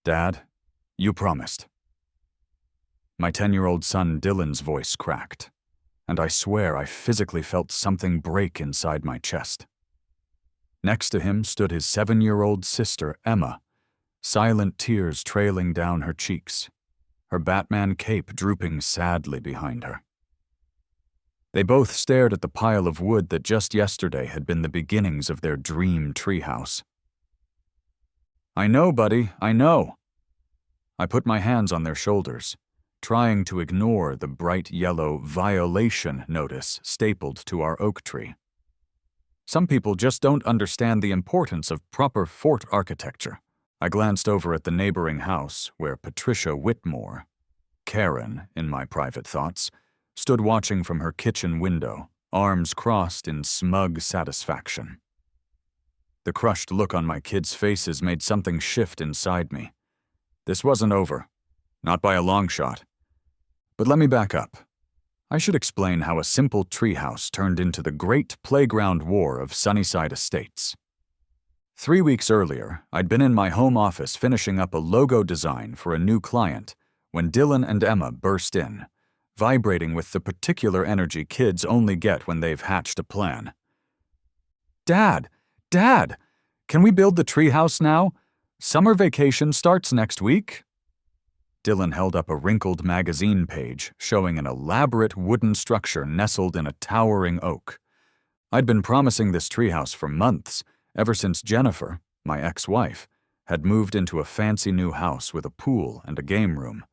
Dad, you promised. My 10-year-old son Dylan's voice cracked, and I swear I physically felt something break inside my chest. Next to him stood his 7-year-old sister, Emma, silent tears trailing down her cheeks, her Batman cape drooping sadly behind her. They both stared at the pile of wood that just yesterday had been the beginnings of their dream treehouse. I know, buddy, I know. I put my hands on their shoulders, trying to ignore the bright yellow violation notice stapled to our oak tree. Some people just don't understand the importance of proper fort architecture. I glanced over at the neighboring house where Patricia Whitmore, Karen in my private thoughts, stood watching from her kitchen window, arms crossed in smug satisfaction. The crushed look on my kids' faces made something shift inside me. This wasn't over, not by a long shot. But let me back up. I should explain how a simple treehouse turned into the great playground war of Sunnyside Estates. 3 weeks earlier, I'd been in my home office finishing up a logo design for a new client when Dylan and Emma burst in, vibrating with the particular energy kids only get when they've hatched a plan. Dad! Dad! Can we build the treehouse now? Summer vacation starts next week. Dylan held up a wrinkled magazine page showing an elaborate wooden structure nestled in a towering oak. I'd been promising this treehouse for months, ever since Jennifer, my ex-wife, had moved into a fancy new house with a pool and a game room.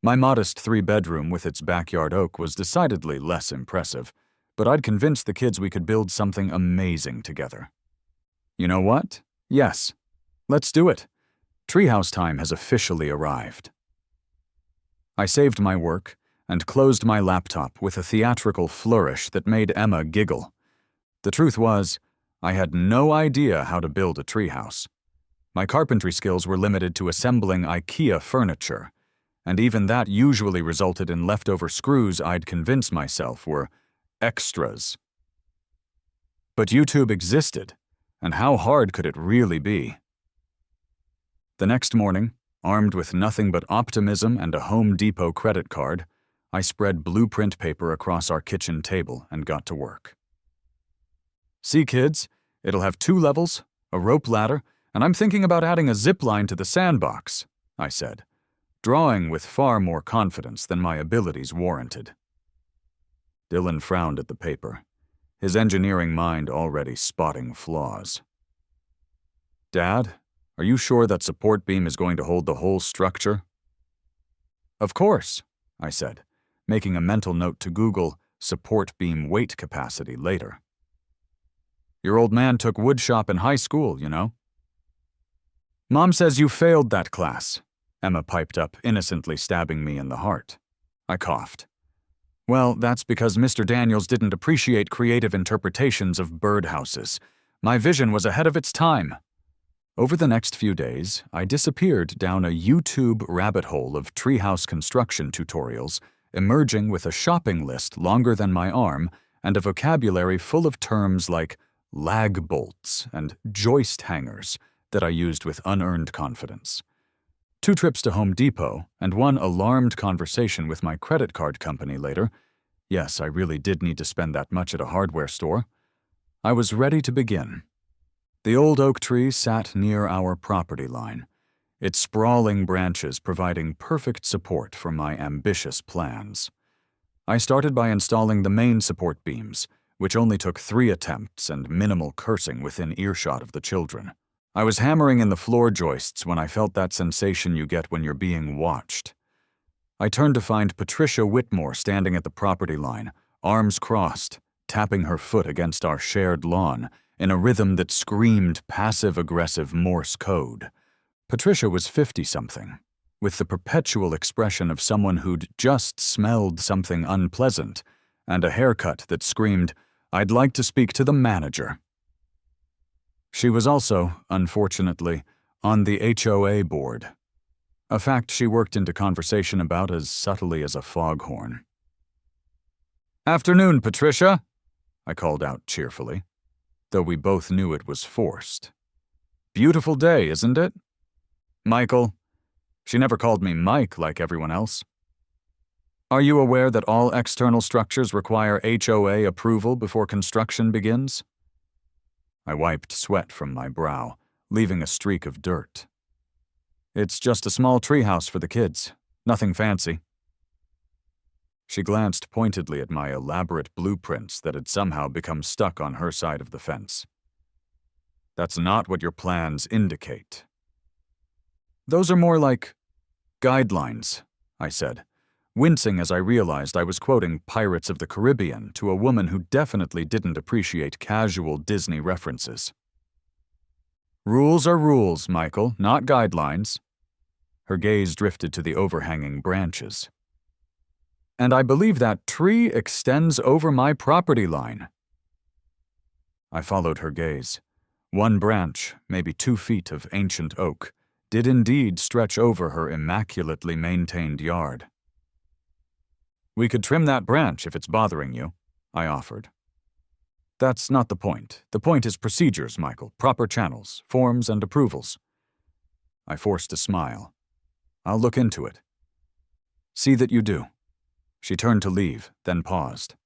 My modest 3-bedroom with its backyard oak was decidedly less impressive, but I'd convinced the kids we could build something amazing together. You know what? Yes. Let's do it. Treehouse time has officially arrived. I saved my work and closed my laptop with a theatrical flourish that made Emma giggle. The truth was, I had no idea how to build a treehouse. My carpentry skills were limited to assembling IKEA furniture, and even that usually resulted in leftover screws I'd convince myself were extras. But YouTube existed, and how hard could it really be? The next morning, armed with nothing but optimism and a Home Depot credit card, I spread blueprint paper across our kitchen table and got to work. See, kids, it'll have 2 levels, a rope ladder, and I'm thinking about adding a zip line to the sandbox, I said, drawing with far more confidence than my abilities warranted. Dylan frowned at the paper, his engineering mind already spotting flaws. Dad, are you sure that support beam is going to hold the whole structure? Of course, I said, making a mental note to Google support beam weight capacity later. Your old man took woodshop in high school, you know. Mom says you failed that class, Emma piped up, innocently stabbing me in the heart. I coughed. Well, that's because Mr. Daniels didn't appreciate creative interpretations of birdhouses. My vision was ahead of its time. Over the next few days, I disappeared down a YouTube rabbit hole of treehouse construction tutorials, emerging with a shopping list longer than my arm and a vocabulary full of terms like lag bolts and joist hangers that I used with unearned confidence. 2 trips to Home Depot and 1 alarmed conversation with my credit card company later. Yes, I really did need to spend that much at a hardware store. I was ready to begin. The old oak tree sat near our property line, its sprawling branches providing perfect support for my ambitious plans. I started by installing the main support beams, which only took 3 attempts and minimal cursing within earshot of the children. I was hammering in the floor joists when I felt that sensation you get when you're being watched. I turned to find Patricia Whitmore standing at the property line, arms crossed, tapping her foot against our shared lawn, in a rhythm that screamed passive-aggressive Morse code. Patricia was 50-something, with the perpetual expression of someone who'd just smelled something unpleasant, and a haircut that screamed, "I'd like to speak to the manager." She was also, unfortunately, on the HOA board, a fact she worked into conversation about as subtly as a foghorn. "Afternoon, Patricia," I called out cheerfully, though we both knew it was forced. "Beautiful day, isn't it? Michael, She never called me Mike like everyone else. Are you aware that all external structures require HOA approval before construction begins? I wiped sweat from my brow, leaving a streak of dirt. It's just a small treehouse for the kids. Nothing fancy. She glanced pointedly at my elaborate blueprints that had somehow become stuck on her side of the fence. That's not what your plans indicate. Those are more like guidelines, I said, wincing as I realized I was quoting Pirates of the Caribbean to a woman who definitely didn't appreciate casual Disney references. Rules are rules, Michael, not guidelines. Her gaze drifted to the overhanging branches. And I believe that tree extends over my property line. I followed her gaze. One branch, maybe 2 feet of ancient oak, did indeed stretch over her immaculately maintained yard. We could trim that branch if it's bothering you, I offered. That's not the point. The point is procedures, Michael, proper channels, forms, and approvals. I forced a smile. I'll look into it. See that you do. She turned to leave, then paused.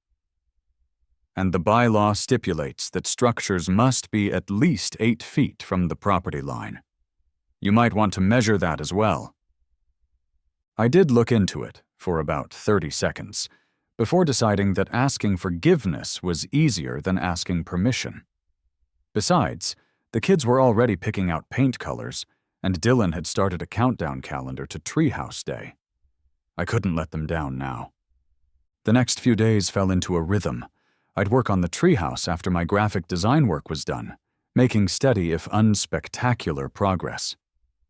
And the bylaw stipulates that structures must be at least 8 feet from the property line. You might want to measure that as well. I did look into it for about 30 seconds, before deciding that asking forgiveness was easier than asking permission. Besides, the kids were already picking out paint colors, and Dylan had started a countdown calendar to Treehouse Day. I couldn't let them down now. The next few days fell into a rhythm. I'd work on the treehouse after my graphic design work was done, making steady if unspectacular progress.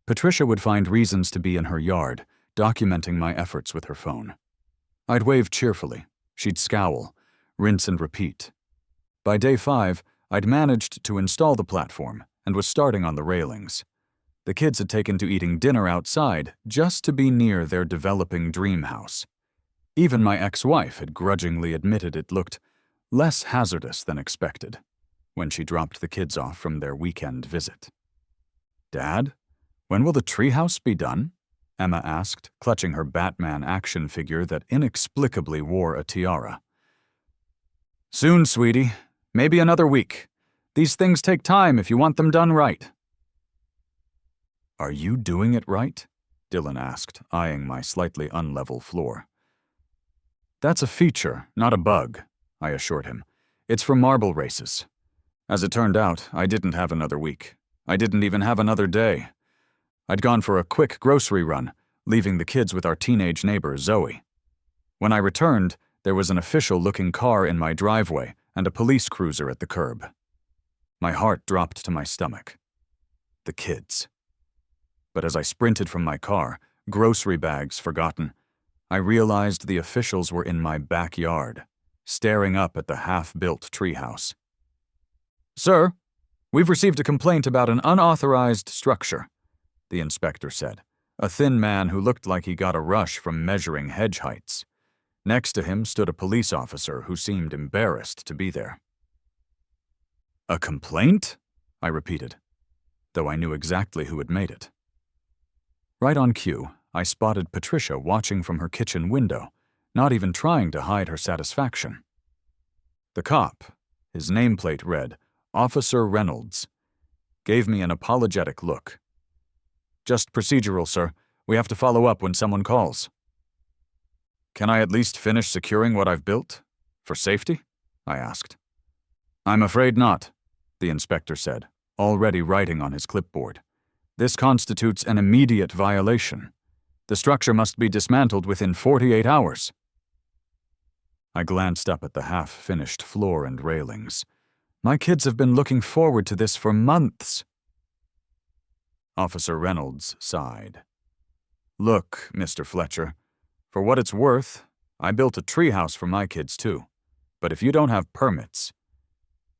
Patricia would find reasons to be in her yard, documenting my efforts with her phone. I'd wave cheerfully. She'd scowl, rinse and repeat. By day 5, I'd managed to install the platform and was starting on the railings. The kids had taken to eating dinner outside just to be near their developing dream house. Even my ex-wife had grudgingly admitted it looked less hazardous than expected when she dropped the kids off from their weekend visit. Dad, when will the treehouse be done? Emma asked, clutching her Batman action figure that inexplicably wore a tiara. Soon, sweetie. Maybe another week. These things take time if you want them done right. Are you doing it right? Dylan asked, eyeing my slightly unlevel floor. That's a feature, not a bug, I assured him. It's for marble races. As it turned out, I didn't have another week. I didn't even have another day. I'd gone for a quick grocery run, leaving the kids with our teenage neighbor, Zoe. When I returned, there was an official-looking car in my driveway and a police cruiser at the curb. My heart dropped to my stomach. The kids. But as I sprinted from my car, grocery bags forgotten, I realized the officials were in my backyard, staring up at the half-built treehouse. Sir, we've received a complaint about an unauthorized structure, the inspector said, a thin man who looked like he got a rush from measuring hedge heights. Next to him stood a police officer who seemed embarrassed to be there. A complaint? I repeated, though I knew exactly who had made it. Right on cue, I spotted Patricia watching from her kitchen window, not even trying to hide her satisfaction. The cop, his nameplate read, Officer Reynolds, gave me an apologetic look. Just procedural, sir. We have to follow up when someone calls. Can I at least finish securing what I've built? For safety? I asked. I'm afraid not, the inspector said, already writing on his clipboard. This constitutes an immediate violation. The structure must be dismantled within 48 hours. I glanced up at the half-finished floor and railings. My kids have been looking forward to this for months. Officer Reynolds sighed. Look, Mr. Fletcher, for what it's worth, I built a treehouse for my kids too. But if you don't have permits...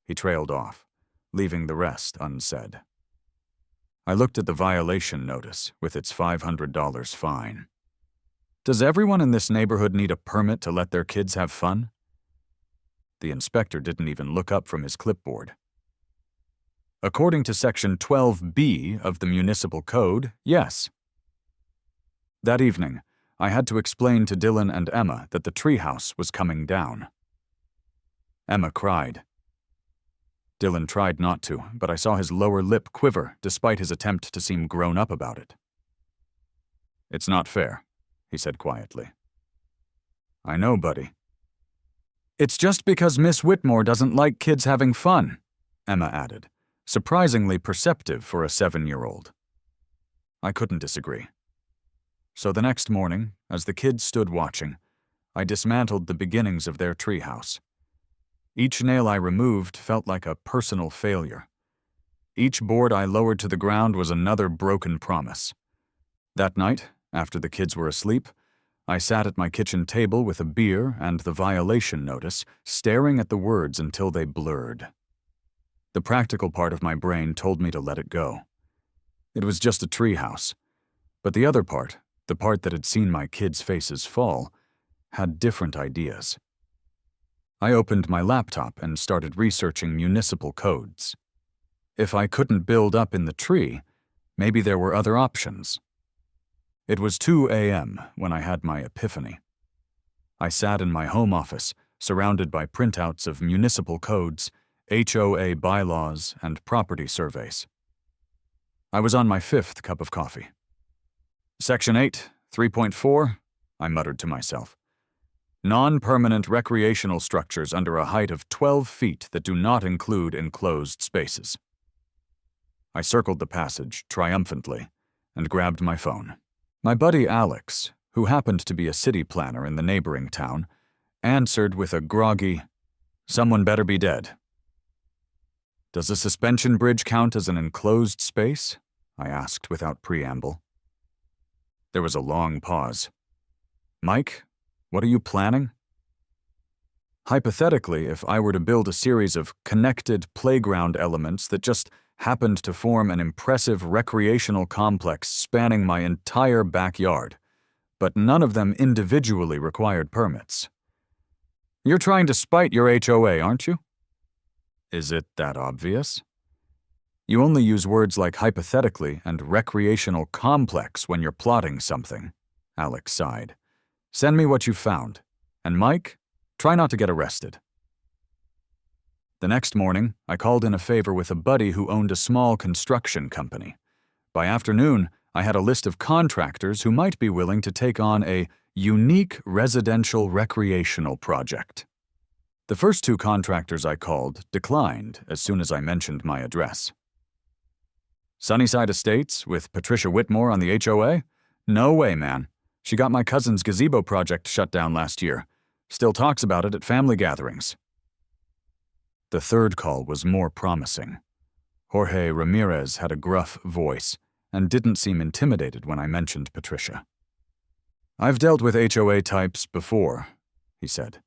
He trailed off, leaving the rest unsaid. I looked at the violation notice with its $500 fine. Does everyone in this neighborhood need a permit to let their kids have fun? The inspector didn't even look up from his clipboard. According to Section 12B of the Municipal Code, yes. That evening, I had to explain to Dylan and Emma that the treehouse was coming down. Emma cried. Dylan tried not to, but I saw his lower lip quiver despite his attempt to seem grown up about it. "It's not fair," he said quietly. "I know, buddy." "It's just because Miss Whitmore doesn't like kids having fun," Emma added, surprisingly perceptive for a 7-year-old. I couldn't disagree. So the next morning, as the kids stood watching, I dismantled the beginnings of their treehouse. Each nail I removed felt like a personal failure. Each board I lowered to the ground was another broken promise. That night, after the kids were asleep, I sat at my kitchen table with a beer and the violation notice, staring at the words until they blurred. The practical part of my brain told me to let it go. It was just a treehouse. But the other part, the part that had seen my kids' faces fall, had different ideas. I opened my laptop and started researching municipal codes. If I couldn't build up in the tree, maybe there were other options. It was 2 a.m. when I had my epiphany. I sat in my home office, surrounded by printouts of municipal codes, HOA bylaws, and property surveys. I was on my 5th cup of coffee. "Section 8, 3.4, I muttered to myself. Non-permanent recreational structures under a height of 12 feet that do not include enclosed spaces." I circled the passage triumphantly and grabbed my phone. My buddy Alex, who happened to be a city planner in the neighboring town, answered with a groggy, "Someone better be dead." "Does a suspension bridge count as an enclosed space?" I asked without preamble. There was a long pause. "Mike, what are you planning?" Hypothetically, if I were to build a series of connected playground elements that just happened to form an impressive recreational complex spanning my entire backyard, but none of them individually required permits. "You're trying to spite your HOA, aren't you?" "Is it that obvious?" "You only use words like hypothetically and recreational complex when you're plotting something," Alex sighed. "Send me what you found. And Mike, try not to get arrested." The next morning, I called in a favor with a buddy who owned a small construction company. By afternoon, I had a list of contractors who might be willing to take on a unique residential recreational project. The first 2 contractors I called declined as soon as I mentioned my address. "Sunnyside Estates with Patricia Whitmore on the HOA? No way, man. She got my cousin's gazebo project shut down last year. Still talks about it at family gatherings." The third call was more promising. Jorge Ramirez had a gruff voice and didn't seem intimidated when I mentioned Patricia. "I've dealt with HOA types before," he said.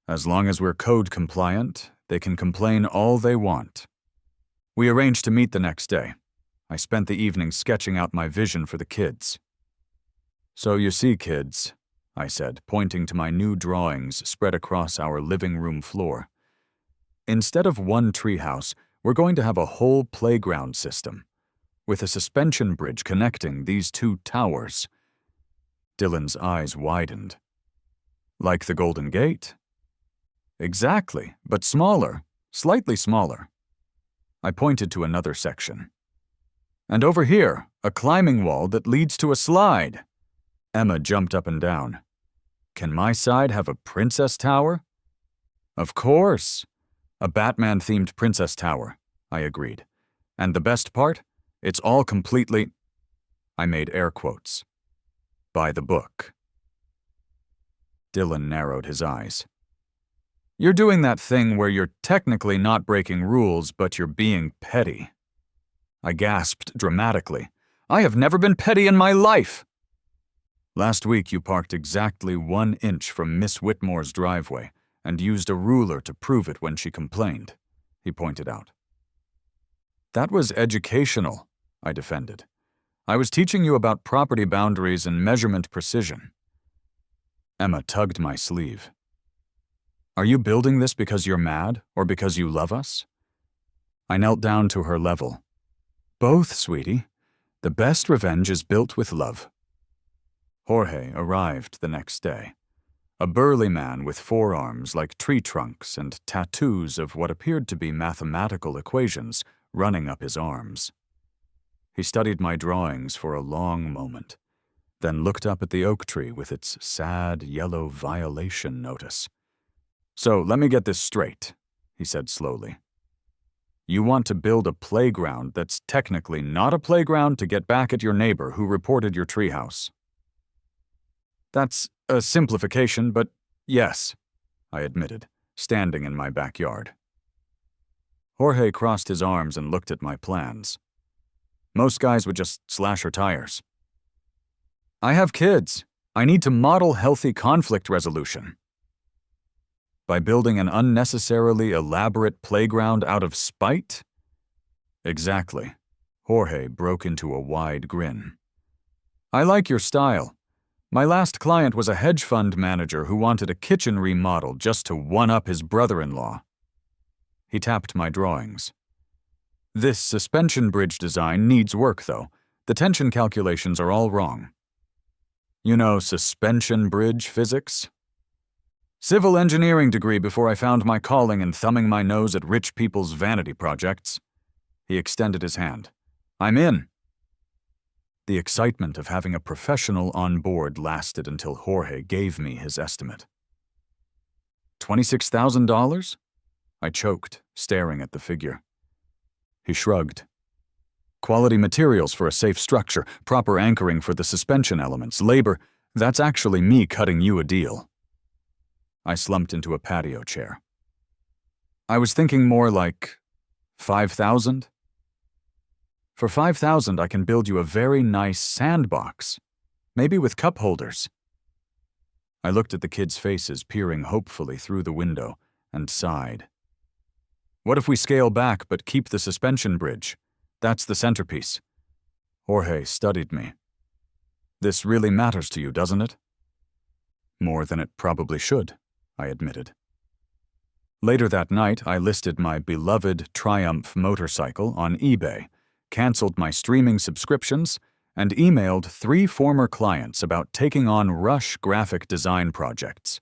"As long as we're code compliant, they can complain all they want." We arranged to meet the next day. I spent the evening sketching out my vision for the kids. "So you see, kids," I said, pointing to my new drawings spread across our living room floor. "Instead of one treehouse, we're going to have a whole playground system, with a suspension bridge connecting these 2 towers." Dylan's eyes widened. "Like the Golden Gate?" "Exactly, but smaller, slightly smaller." I pointed to another section. "And over here, a climbing wall that leads to a slide." Emma jumped up and down. "Can my side have a princess tower?" "Of course. A Batman-themed princess tower," I agreed. "And the best part? It's all completely—" I made air quotes. "By the book." Dylan narrowed his eyes. "You're doing that thing where you're technically not breaking rules, but you're being petty." I gasped dramatically. "I have never been petty in my life!" "Last week you parked exactly 1 inch from Miss Whitmore's driveway and used a ruler to prove it when she complained," he pointed out. "That was educational," I defended. "I was teaching you about property boundaries and measurement precision." Emma tugged my sleeve. "Are you building this because you're mad or because you love us?" I knelt down to her level. "Both, sweetie. The best revenge is built with love." Jorge arrived the next day. A burly man with forearms like tree trunks and tattoos of what appeared to be mathematical equations running up his arms. He studied my drawings for a long moment, then looked up at the oak tree with its sad yellow violation notice. "So let me get this straight," he said slowly. "You want to build a playground that's technically not a playground to get back at your neighbor who reported your treehouse." "That's a simplification, but yes," I admitted, standing in my backyard. Jorge crossed his arms and looked at my plans. "Most guys would just slash her tires." "I have kids. I need to model healthy conflict resolution." "By building an unnecessarily elaborate playground out of spite?" "Exactly." Jorge broke into a wide grin. "I like your style. My last client was a hedge fund manager who wanted a kitchen remodel just to one-up his brother-in-law." He tapped my drawings. "This suspension bridge design needs work, though. The tension calculations are all wrong." "You know suspension bridge physics?" "Civil engineering degree before I found my calling in thumbing my nose at rich people's vanity projects." He extended his hand. "I'm in." The excitement of having a professional on board lasted until Jorge gave me his estimate. $26,000? I choked, staring at the figure. He shrugged. "Quality materials for a safe structure, proper anchoring for the suspension elements, labor, that's actually me cutting you a deal." I slumped into a patio chair. "I was thinking more like 5,000? For 5,000, I can build you a very nice sandbox, maybe with cup holders." I looked at the kids' faces peering hopefully through the window and sighed. "What if we scale back but keep the suspension bridge? That's the centerpiece." Jorge studied me. "This really matters to you, doesn't it?" "More than it probably should," I admitted. Later that night, I listed my beloved Triumph motorcycle on eBay, canceled my streaming subscriptions, and emailed 3 former clients about taking on rush graphic design projects.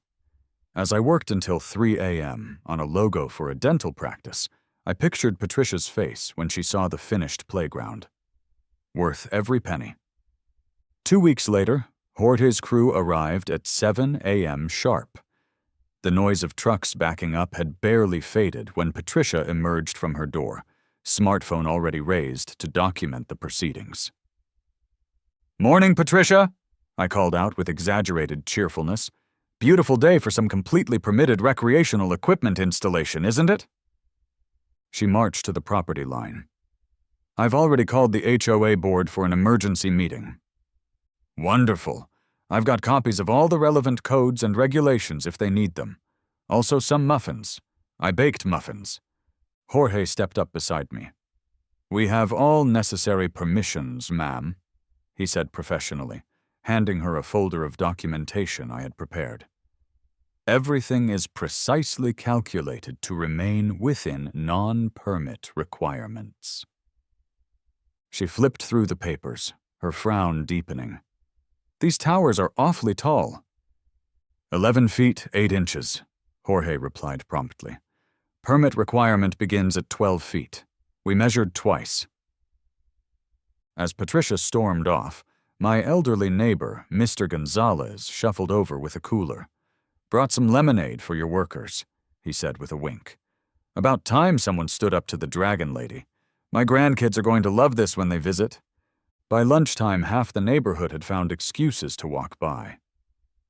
As I worked until 3 a.m. on a logo for a dental practice, I pictured Patricia's face when she saw the finished playground. Worth every penny. 2 weeks later, Jorge's crew arrived at 7 a.m. sharp. The noise of trucks backing up had barely faded when Patricia emerged from her door, smartphone already raised to document the proceedings. "Morning, Patricia," I called out with exaggerated cheerfulness. "Beautiful day for some completely permitted recreational equipment installation, isn't it?" She marched to the property line. "I've already called the HOA board for an emergency meeting." "Wonderful. I've got copies of all the relevant codes and regulations if they need them. Also some muffins. I baked muffins." Jorge stepped up beside me. "We have all necessary permissions, ma'am," he said professionally, handing her a folder of documentation I had prepared. "Everything is precisely calculated to remain within non-permit requirements." She flipped through the papers, her frown deepening. "These towers are awfully tall." 11 feet, 8 inches, Jorge replied promptly. "Permit requirement begins at 12 feet. We measured twice." As Patricia stormed off, my elderly neighbor, Mr. Gonzalez, shuffled over with a cooler. "Brought some lemonade for your workers," he said with a wink. "About time someone stood up to the dragon lady. My grandkids are going to love this when they visit." By lunchtime, half the neighborhood had found excuses to walk by.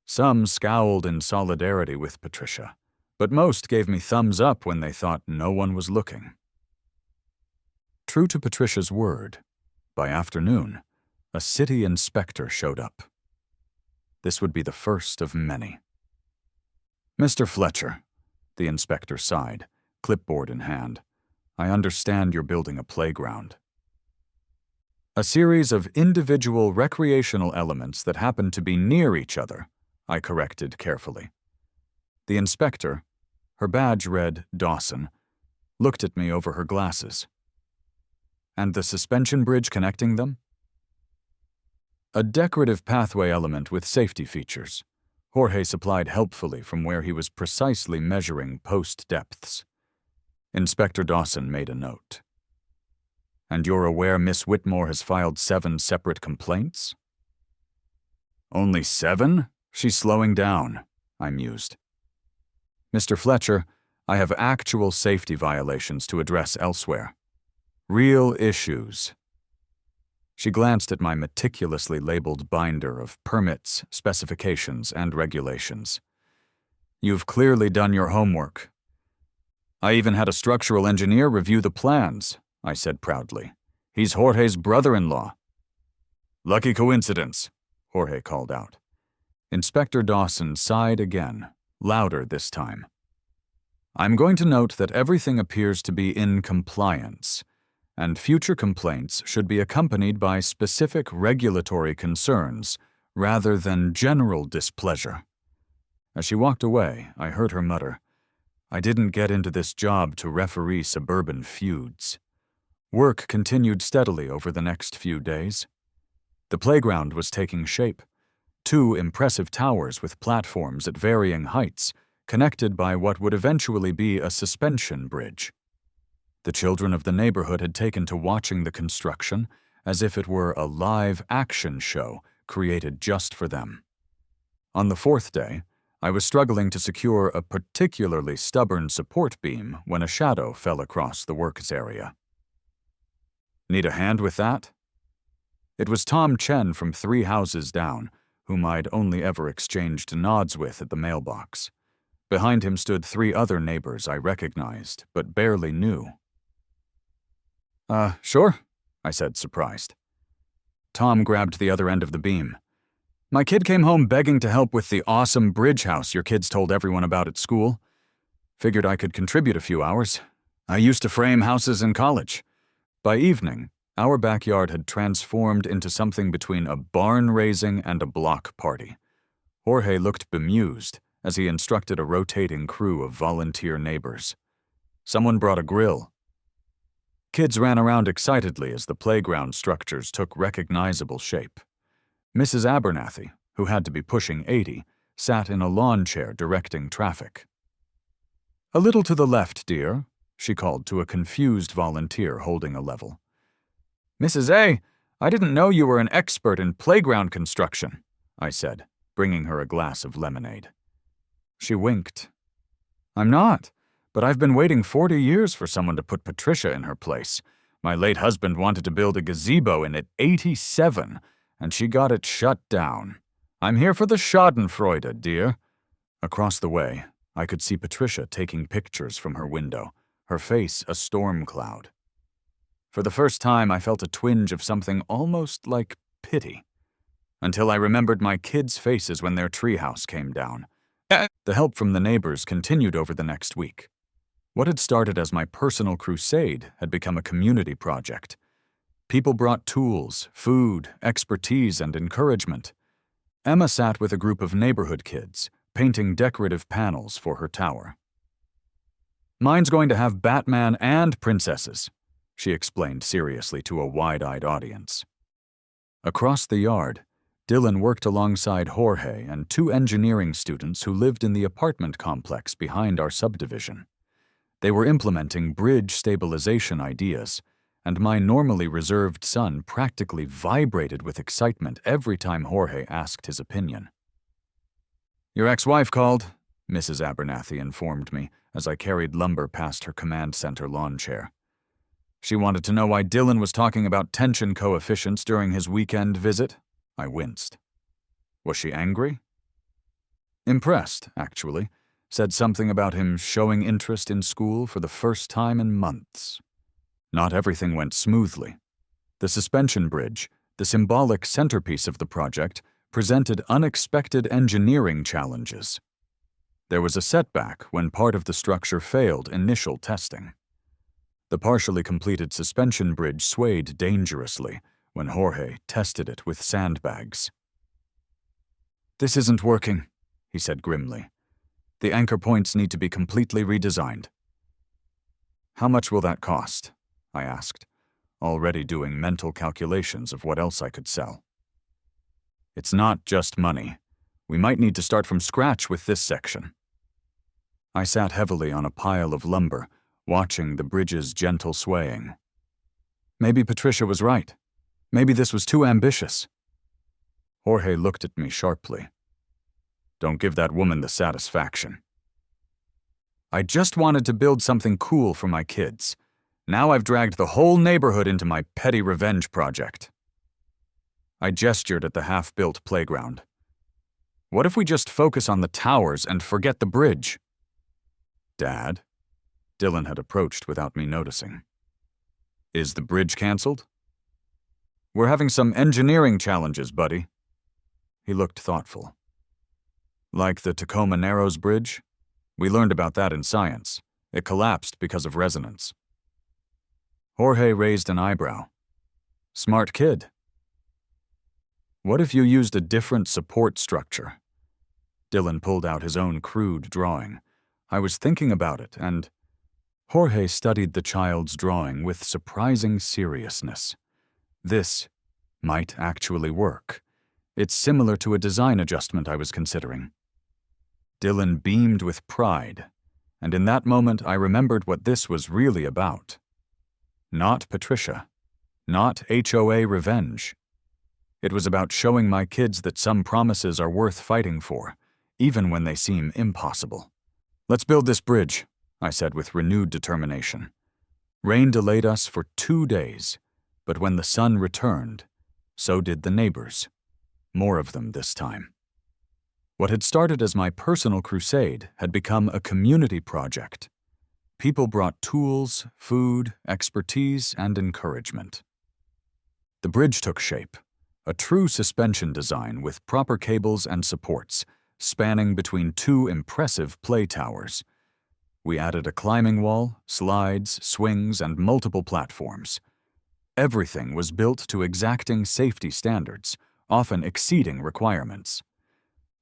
Some scowled in solidarity with Patricia, but most gave me thumbs up when they thought no one was looking. True to Patricia's word, by afternoon, a city inspector showed up. This would be the first of many. "Mr. Fletcher," the inspector sighed, clipboard in hand, "I understand you're building a playground." "A series of individual recreational elements that happen to be near each other," I corrected carefully. The inspector, her badge read Dawson, looked at me over her glasses. "And the suspension bridge connecting them?" A decorative pathway element with safety features. Jorge supplied helpfully from where he was precisely measuring post depths. Inspector Dawson made a note. And you're aware Miss Whitmore has filed 7 separate complaints? Only 7? She's slowing down, I mused. Mr. Fletcher, I have actual safety violations to address elsewhere. Real issues. She glanced at my meticulously labeled binder of permits, specifications, and regulations. You've clearly done your homework. I even had a structural engineer review the plans, I said proudly. He's Jorge's brother-in-law. Lucky coincidence, Jorge called out. Inspector Dawson sighed again, louder this time. I'm going to note that everything appears to be in compliance, and future complaints should be accompanied by specific regulatory concerns rather than general displeasure. As she walked away, I heard her mutter, I didn't get into this job to referee suburban feuds. Work continued steadily over the next few days. The playground was taking shape. 2 impressive towers with platforms at varying heights, connected by what would eventually be a suspension bridge. The children of the neighborhood had taken to watching the construction as if it were a live action show created just for them. On the 4th day, I was struggling to secure a particularly stubborn support beam when a shadow fell across the works area. Need a hand with that? It was Tom Chen from 3 houses down, whom I'd only ever exchanged nods with at the mailbox. Behind him stood 3 other neighbors I recognized, but barely knew. Sure, I said, surprised. Tom grabbed the other end of the beam. My kid came home begging to help with the awesome bridge house your kids told everyone about at school. Figured I could contribute a few hours. I used to frame houses in college. By evening, our backyard had transformed into something between a barn raising and a block party. Jorge looked bemused as he instructed a rotating crew of volunteer neighbors. Someone brought a grill. Kids ran around excitedly as the playground structures took recognizable shape. Mrs. Abernathy, who had to be pushing 80, sat in a lawn chair directing traffic. A little to the left, dear, she called to a confused volunteer holding a level. Mrs. A, I didn't know you were an expert in playground construction, I said, bringing her a glass of lemonade. She winked. I'm not. But I've been waiting 40 years for someone to put Patricia in her place. My late husband wanted to build a gazebo in at 87, and she got it shut down. I'm here for the schadenfreude, dear. Across the way, I could see Patricia taking pictures from her window, her face a storm cloud. For the first time, I felt a twinge of something almost like pity, until I remembered my kids' faces when their treehouse came down. The help from the neighbors continued over the next week. What had started as my personal crusade had become a community project. People brought tools, food, expertise, and encouragement. Emma sat with a group of neighborhood kids, painting decorative panels for her tower. Mine's going to have Batman and princesses, she explained seriously to a wide-eyed audience. Across the yard, Dylan worked alongside Jorge and 2 engineering students who lived in the apartment complex behind our subdivision. They were implementing bridge stabilization ideas, and my normally reserved son practically vibrated with excitement every time Jorge asked his opinion. Your ex-wife called, Mrs. Abernathy informed me as I carried lumber past her command center lawn chair. She wanted to know why Dylan was talking about tension coefficients during his weekend visit. I winced. Was she angry? Impressed, actually. Said something about him showing interest in school for the first time in months. Not everything went smoothly. The suspension bridge, the symbolic centerpiece of the project, presented unexpected engineering challenges. There was a setback when part of the structure failed initial testing. The partially completed suspension bridge swayed dangerously when Jorge tested it with sandbags. This isn't working, he said grimly. The anchor points need to be completely redesigned. How much will that cost? I asked, already doing mental calculations of what else I could sell. It's not just money. We might need to start from scratch with this section. I sat heavily on a pile of lumber, watching the bridge's gentle swaying. Maybe Patricia was right. Maybe this was too ambitious. Jorge looked at me sharply. Don't give that woman the satisfaction. I just wanted to build something cool for my kids. Now I've dragged the whole neighborhood into my petty revenge project. I gestured at the half-built playground. What if we just focus on the towers and forget the bridge? Dad? Dylan had approached without me noticing. Is the bridge canceled? We're having some engineering challenges, buddy. He looked thoughtful. Like the Tacoma Narrows Bridge? We learned about that in science. It collapsed because of resonance. Jorge raised an eyebrow. Smart kid. What if you used a different support structure? Dylan pulled out his own crude drawing. I was thinking about it, and Jorge studied the child's drawing with surprising seriousness. This might actually work. It's similar to a design adjustment I was considering. Dylan beamed with pride, and in that moment I remembered what this was really about. Not Patricia. Not HOA revenge. It was about showing my kids that some promises are worth fighting for, even when they seem impossible. Let's build this bridge, I said with renewed determination. Rain delayed us for 2 days, but when the sun returned, so did the neighbors. More of them this time. What had started as my personal crusade had become a community project. People brought tools, food, expertise, and encouragement. The bridge took shape, a true suspension design with proper cables and supports, spanning between 2 impressive play towers. We added a climbing wall, slides, swings, and multiple platforms. Everything was built to exacting safety standards, often exceeding requirements.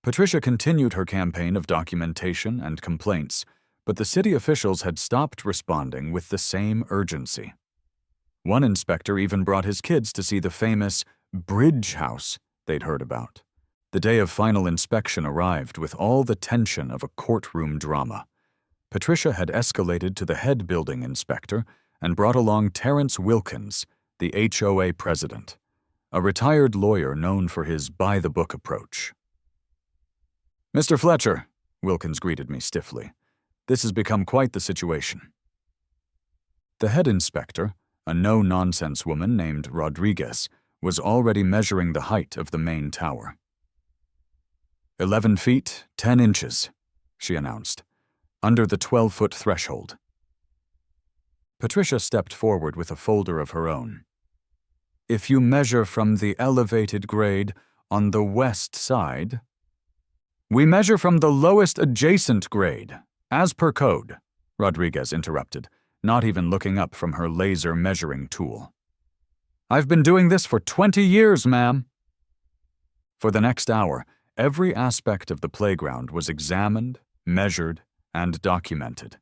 Patricia continued her campaign of documentation and complaints, but the city officials had stopped responding with the same urgency. One inspector even brought his kids to see the famous bridge house they'd heard about. The day of final inspection arrived with all the tension of a courtroom drama. Patricia had escalated to the head building inspector and brought along Terrence Wilkins, the HOA president, a retired lawyer known for his by-the-book approach. Mr. Fletcher, Wilkins greeted me stiffly. This has become quite the situation. The head inspector, a no-nonsense woman named Rodriguez, was already measuring the height of the main tower. 11 feet, 10 inches, she announced, under the 12-foot threshold. Patricia stepped forward with a folder of her own. If you measure from the elevated grade on the west side, we measure from the lowest adjacent grade, as per code, Rodriguez interrupted, not even looking up from her laser measuring tool. I've been doing this for 20 years, ma'am. For the next hour, every aspect of the playground was examined, measured, and documented.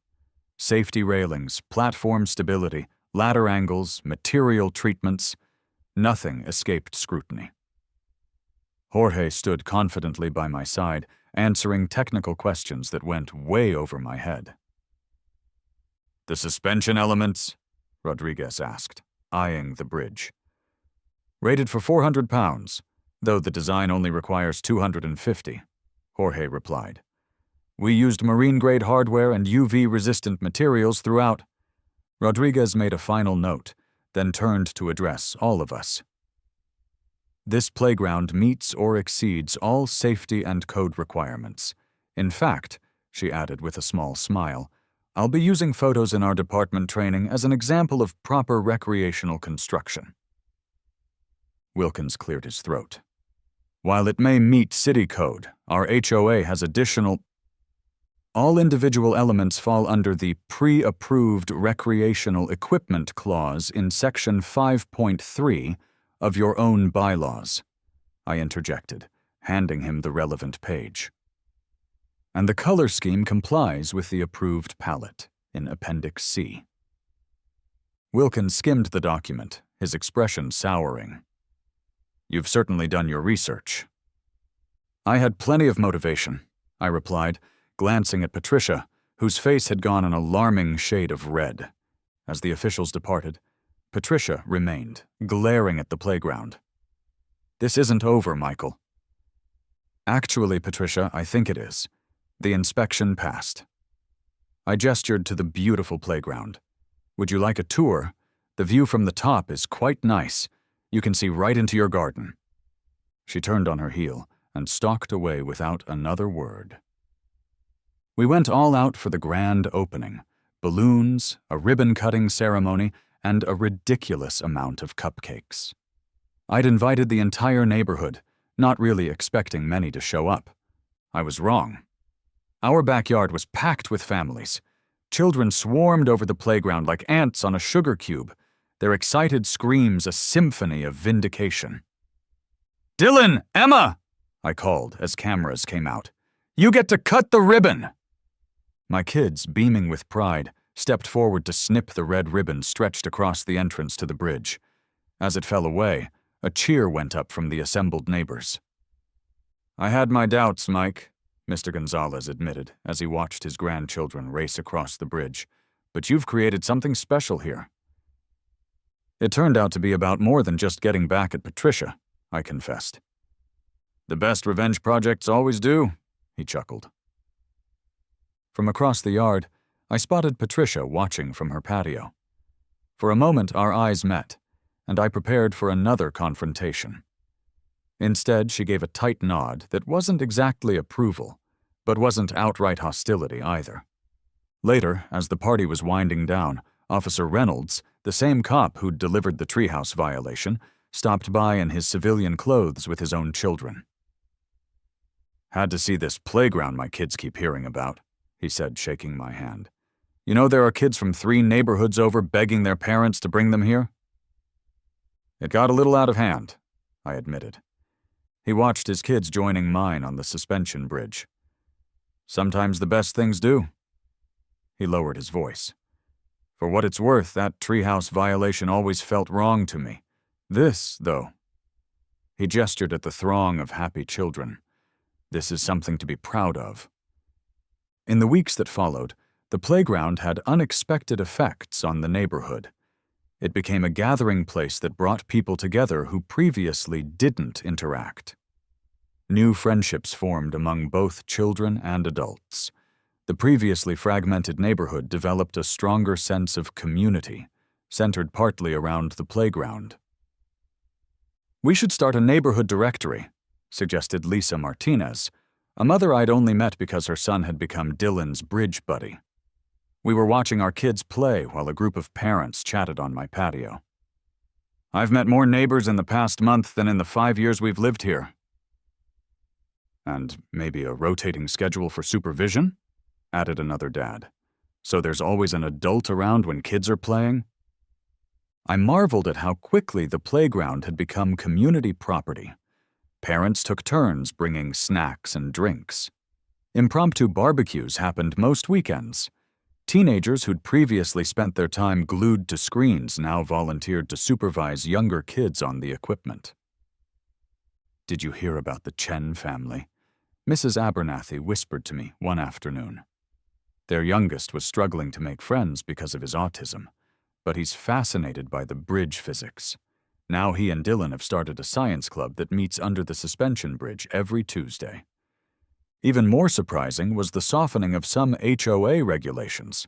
Safety railings, platform stability, ladder angles, material treatments, nothing escaped scrutiny. Jorge stood confidently by my side, answering technical questions that went way over my head. The suspension elements? Rodriguez asked, eyeing the bridge. Rated for 400 pounds, though the design only requires 250, Jorge replied. We used marine-grade hardware and UV-resistant materials throughout. Rodriguez made a final note, then turned to address all of us. This playground meets or exceeds all safety and code requirements. In fact, she added with a small smile, I'll be using photos in our department training as an example of proper recreational construction. Wilkins cleared his throat. While it may meet city code, our HOA has additional... All individual elements fall under the pre-approved recreational equipment clause in Section 5.3 of your own bylaws, I interjected, handing him the relevant page. And the color scheme complies with the approved palette in Appendix C. Wilkins skimmed the document, his expression souring. You've certainly done your research. I had plenty of motivation, I replied, glancing at Patricia, whose face had gone an alarming shade of red. As the officials departed, Patricia remained, glaring at the playground. This isn't over, Michael. Actually, Patricia, I think it is. The inspection passed. I gestured to the beautiful playground. Would you like a tour? The view from the top is quite nice. You can see right into your garden. She turned on her heel and stalked away without another word. We went all out for the grand opening. Balloons, a ribbon-cutting ceremony, and a ridiculous amount of cupcakes. I'd invited the entire neighborhood, not really expecting many to show up. I was wrong. Our backyard was packed with families. Children swarmed over the playground like ants on a sugar cube, their excited screams a symphony of vindication. "Dylan! Emma!" I called as cameras came out. "You get to cut the ribbon!" My kids, beaming with pride, stepped forward to snip the red ribbon stretched across the entrance to the bridge. As it fell away, a cheer went up from the assembled neighbors. "I had my doubts, Mike," Mr. Gonzalez admitted as he watched his grandchildren race across the bridge, "but you've created something special here." It turned out to be about more than just getting back at Patricia, I confessed. "The best revenge projects always do," he chuckled. From across the yard, I spotted Patricia watching from her patio. For a moment, our eyes met, and I prepared for another confrontation. Instead, she gave a tight nod that wasn't exactly approval, but wasn't outright hostility either. Later, as the party was winding down, Officer Reynolds, the same cop who'd delivered the Treehouse violation, stopped by in his civilian clothes with his own children. "Had to see this playground my kids keep hearing about," he said, shaking my hand. "You know there are kids from 3 neighborhoods over begging their parents to bring them here?" "It got a little out of hand," I admitted. He watched his kids joining mine on the suspension bridge. "Sometimes the best things do." He lowered his voice. "For what it's worth, that Treehouse violation always felt wrong to me. This, though." He gestured at the throng of happy children. "This is something to be proud of." In the weeks that followed, the playground had unexpected effects on the neighborhood. It became a gathering place that brought people together who previously didn't interact. New friendships formed among both children and adults. The previously fragmented neighborhood developed a stronger sense of community, centered partly around the playground. "We should start a neighborhood directory," suggested Lisa Martinez, a mother I'd only met because her son had become Dylan's bridge buddy. We were watching our kids play while a group of parents chatted on my patio. "I've met more neighbors in the past month than in the 5 years we've lived here." "And maybe a rotating schedule for supervision?" added another dad. "So there's always an adult around when kids are playing?" I marveled at how quickly the playground had become community property. Parents took turns bringing snacks and drinks. Impromptu barbecues happened most weekends. Teenagers who'd previously spent their time glued to screens now volunteered to supervise younger kids on the equipment. "Did you hear about the Chen family?" Mrs. Abernathy whispered to me one afternoon. Their youngest was struggling to make friends because of his autism, but he's fascinated by the bridge physics. Now he and Dylan have started a science club that meets under the suspension bridge every Tuesday. Even more surprising was the softening of some HOA regulations.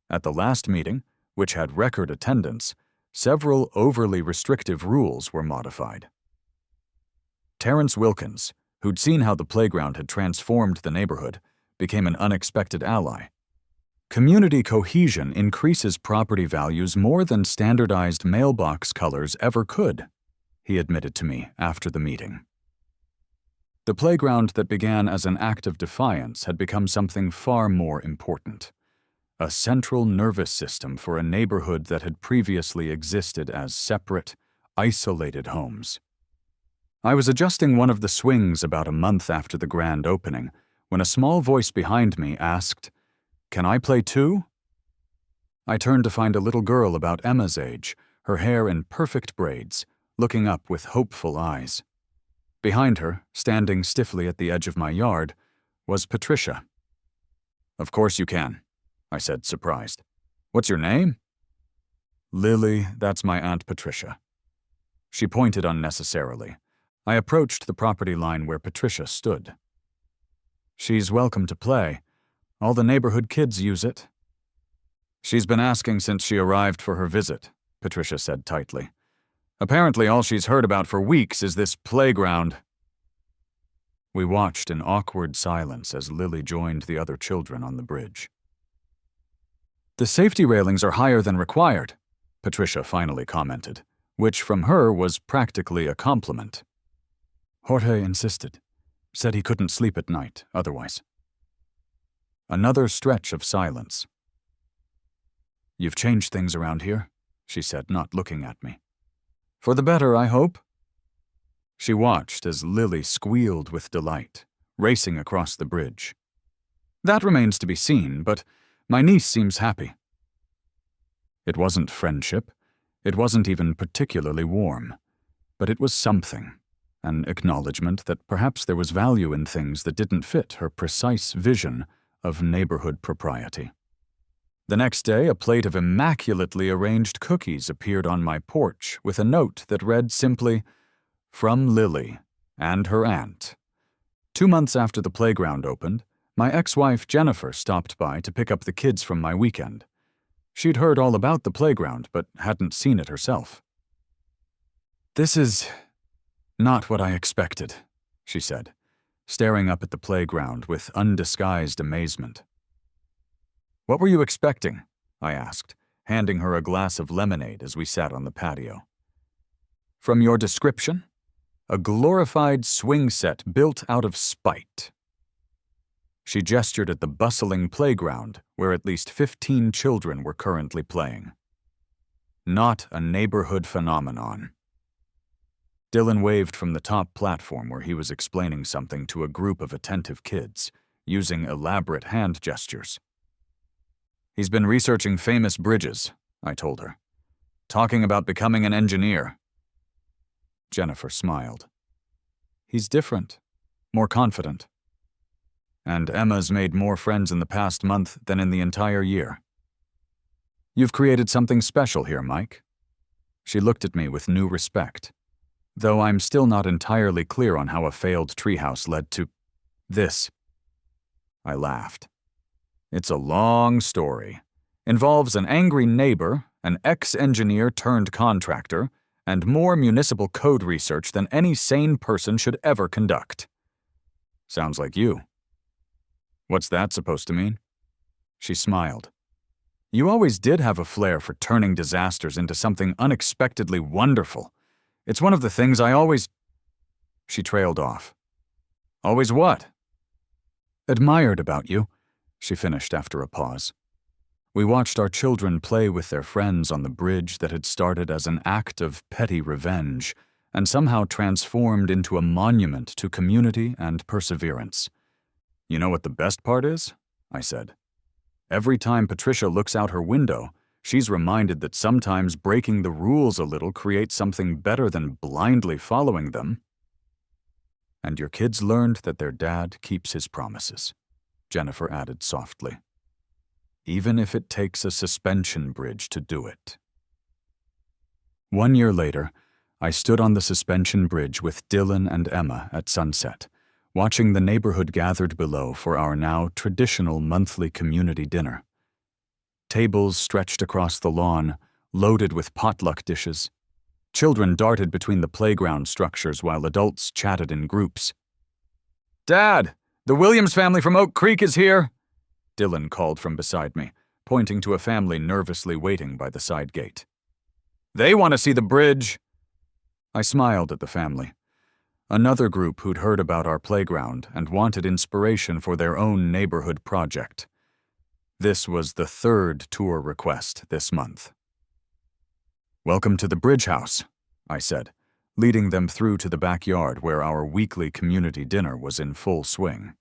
At the last meeting, which had record attendance, several overly restrictive rules were modified. Terrence Wilkins, who'd seen how the playground had transformed the neighborhood, became an unexpected ally. "Community cohesion increases property values more than standardized mailbox colors ever could," he admitted to me after the meeting. The playground that began as an act of defiance had become something far more important. A central nervous system for a neighborhood that had previously existed as separate, isolated homes. I was adjusting one of the swings about a month after the grand opening when a small voice behind me asked, "Can I play too?" I turned to find a little girl about Emma's age, her hair in perfect braids, looking up with hopeful eyes. Behind her, standing stiffly at the edge of my yard, was Patricia. "Of course you can," I said, surprised. "What's your name?" "Lily, that's my Aunt Patricia." She pointed unnecessarily. I approached the property line where Patricia stood. "She's welcome to play. All the neighborhood kids use it." "She's been asking since she arrived for her visit," Patricia said tightly. "Apparently all she's heard about for weeks is this playground." We watched in awkward silence as Lily joined the other children on the bridge. "The safety railings are higher than required," Patricia finally commented, which from her was practically a compliment. "Jorge insisted. Said he couldn't sleep at night otherwise." Another stretch of silence. "You've changed things around here," she said, not looking at me. "For the better, I hope." She watched as Lily squealed with delight, racing across the bridge. "That remains to be seen, but my niece seems happy." It wasn't friendship. It wasn't even particularly warm. But it was something, an acknowledgement that perhaps there was value in things that didn't fit her precise vision of neighborhood propriety. The next day, a plate of immaculately arranged cookies appeared on my porch with a note that read simply, "From Lily and her aunt." 2 months after the playground opened, my ex-wife Jennifer stopped by to pick up the kids from my weekend. She'd heard all about the playground, but hadn't seen it herself. "This is not what I expected," she said, staring up at the playground with undisguised amazement. "What were you expecting?" I asked, handing her a glass of lemonade as we sat on the patio. "From your description, a glorified swing set built out of spite." She gestured at the bustling playground where at least 15 children were currently playing. "Not a neighborhood phenomenon." Dylan waved from the top platform where he was explaining something to a group of attentive kids, using elaborate hand gestures. "He's been researching famous bridges," I told her. "Talking about becoming an engineer." Jennifer smiled. "He's different, more confident. And Emma's made more friends in the past month than in the entire year. You've created something special here, Mike." She looked at me with new respect, though I'm still not entirely clear on how a failed treehouse led to this. I laughed. "It's a long story. Involves an angry neighbor, an ex-engineer turned contractor, and more municipal code research than any sane person should ever conduct." "Sounds like you." "What's that supposed to mean?" She smiled. "You always did have a flair for turning disasters into something unexpectedly wonderful. It's one of the things I always—" She trailed off. "Always what?" "Admired about you," she finished after a pause. We watched our children play with their friends on the bridge that had started as an act of petty revenge and somehow transformed into a monument to community and perseverance. "You know what the best part is?" I said. "Every time Patricia looks out her window, she's reminded that sometimes breaking the rules a little creates something better than blindly following them." "And your kids learned that their dad keeps his promises," Jennifer added softly. "Even if it takes a suspension bridge to do it." 1 year later, I stood on the suspension bridge with Dylan and Emma at sunset, watching the neighborhood gathered below for our now traditional monthly community dinner. Tables stretched across the lawn, loaded with potluck dishes. Children darted between the playground structures while adults chatted in groups. "Dad, the Williams family from Oak Creek is here," Dylan called from beside me, pointing to a family nervously waiting by the side gate. "They want to see the bridge." I smiled at the family. Another group who'd heard about our playground and wanted inspiration for their own neighborhood project. This was the 3rd tour request this month. "Welcome to the Bridge House," I said, leading them through to the backyard where our weekly community dinner was in full swing.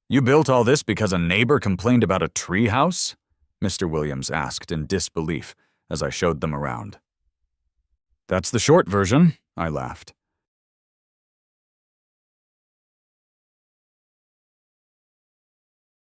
"You built all this because a neighbor complained about a treehouse?" Mr. Williams asked in disbelief as I showed them around. "That's the short version," I laughed.